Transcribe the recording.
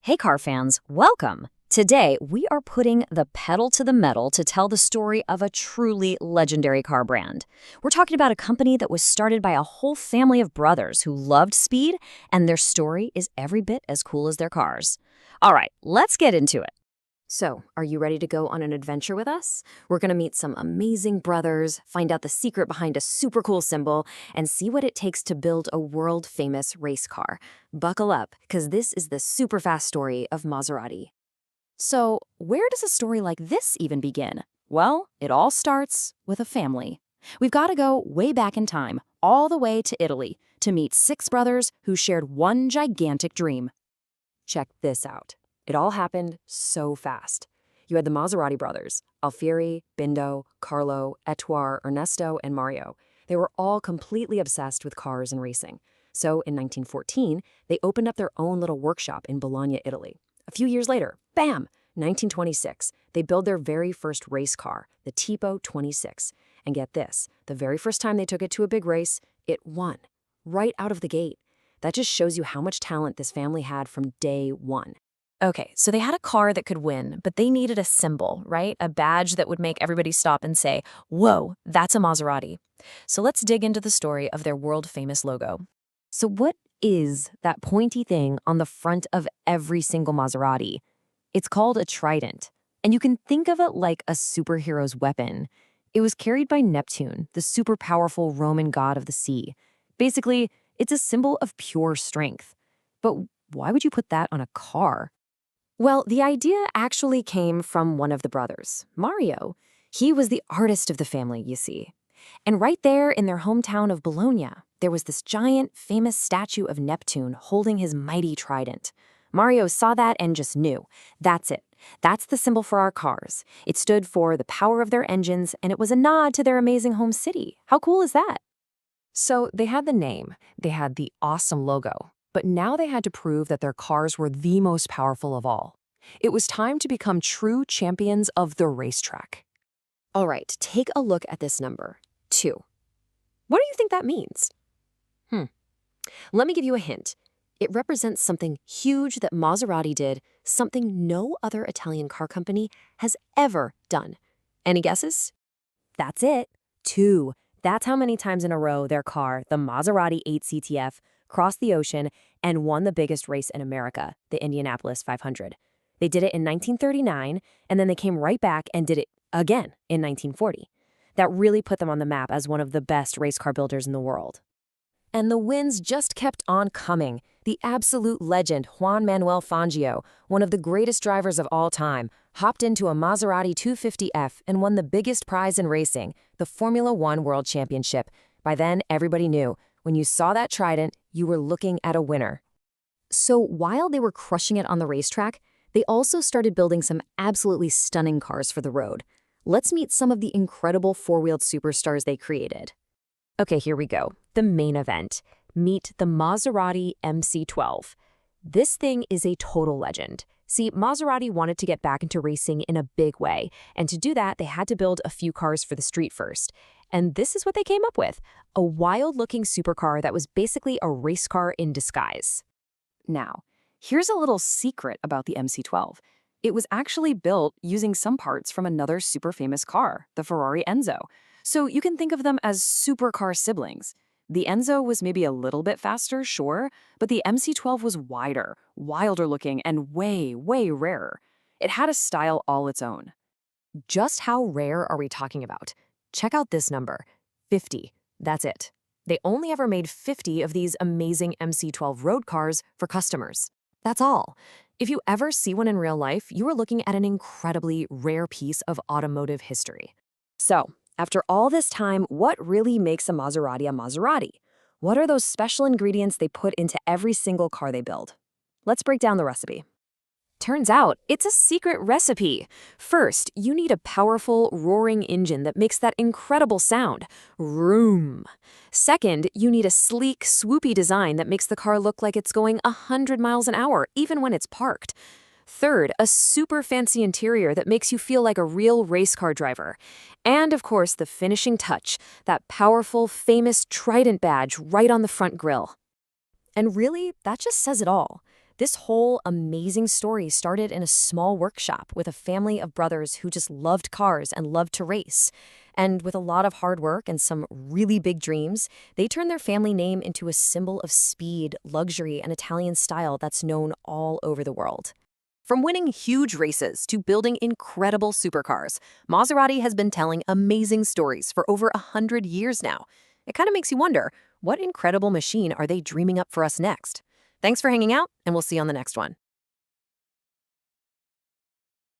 Hey car fans, welcome! Today, we are putting the pedal to the metal to tell the story of a truly legendary car brand. We're talking about a company that was started by a whole family of brothers who loved speed, and their story is every bit as cool as their cars. All right, let's get into it. So, are you ready to go on an adventure with us? We're going to meet some amazing brothers, find out the secret behind a super cool symbol, and see what it takes to build a world-famous race car. Buckle up, because this is the super fast story of Maserati. So, where does a story like this even begin? Well, it all starts with a family. We've got to go way back in time, all the way to Italy, to meet six brothers who shared one gigantic dream. Check this out. It all happened so fast. You had the Maserati brothers, Alfieri, Bindo, Carlo, Ettore, Ernesto, and Mario. They were all completely obsessed with cars and racing. So in 1914, they opened up their own little workshop in Bologna, Italy. A few years later, bam, 1926, they built their very first race car, the Tipo 26. And get this, the very first time they took it to a big race, it won, right out of the gate. That just shows you how much talent this family had from day one. Okay, so they had a car that could win, but they needed a symbol, right? A badge that would make everybody stop and say, whoa, that's a Maserati. So let's dig into the story of their world-famous logo. So what is that pointy thing on the front of every single Maserati? It's called a trident, and you can think of it like a superhero's weapon. It was carried by Neptune, the super powerful Roman god of the sea. Basically, it's a symbol of pure strength. But why would you put that on a car? Well, the idea actually came from one of the brothers, Mario. He was the artist of the family, you see. And right there in their hometown of Bologna, there was this giant, famous statue of Neptune holding his mighty trident. Mario saw that and just knew. That's it. That's the symbol for our cars. It stood for the power of their engines, and it was a nod to their amazing home city. How cool is that? So they had the name, they had the awesome logo, but now they had to prove that their cars were the most powerful of all. It was time to become true champions of the racetrack. All right, take a look at this number, 2. What do you think that means? Let me give you a hint. It represents something huge that Maserati did, something no other Italian car company has ever done. Any guesses? That's it, 2. That's how many times in a row their car, the Maserati 8CTF, crossed the ocean and won the biggest race in America, the Indianapolis 500. They did it in 1939, and then they came right back and did it again in 1940. That really put them on the map as one of the best race car builders in the world. And the wins just kept on coming. The absolute legend Juan Manuel Fangio, one of the greatest drivers of all time, hopped into a Maserati 250F and won the biggest prize in racing, the Formula One World Championship. By then, everybody knew. When you saw that trident, you were looking at a winner. So while they were crushing it on the racetrack, they also started building some absolutely stunning cars for the road. Let's meet some of the incredible four-wheeled superstars they created. Okay, here we go. The main event. Meet the Maserati MC12. This thing is a total legend. See, Maserati wanted to get back into racing in a big way, and to do that, they had to build a few cars for the street first. And this is what they came up with, a wild-looking supercar that was basically a race car in disguise. Now, here's a little secret about the MC12. It was actually built using some parts from another super famous car, the Ferrari Enzo. So you can think of them as supercar siblings. The Enzo was maybe a little bit faster, sure, but the MC12 was wider, wilder looking, and way, way rarer. It had a style all its own. Just how rare are we talking about? Check out this number, 50. That's it. They only ever made 50 of these amazing MC12 road cars for customers. That's all. If you ever see one in real life, you are looking at an incredibly rare piece of automotive history. So, after all this time, what really makes a Maserati a Maserati? What are those special ingredients they put into every single car they build? Let's break down the recipe. Turns out, it's a secret recipe. First, you need a powerful, roaring engine that makes that incredible sound, vroom. Second, you need a sleek, swoopy design that makes the car look like it's going 100 miles an hour, even when it's parked. Third, a super fancy interior that makes you feel like a real race car driver. And of course, the finishing touch, that powerful, famous Trident badge right on the front grille. And really, that just says it all. This whole amazing story started in a small workshop with a family of brothers who just loved cars and loved to race. And with a lot of hard work and some really big dreams, they turned their family name into a symbol of speed, luxury, and Italian style that's known all over the world. From winning huge races to building incredible supercars, Maserati has been telling amazing stories for over 100 years now. It kind of makes you wonder, what incredible machine are they dreaming up for us next? Thanks for hanging out, and we'll see you on the next one.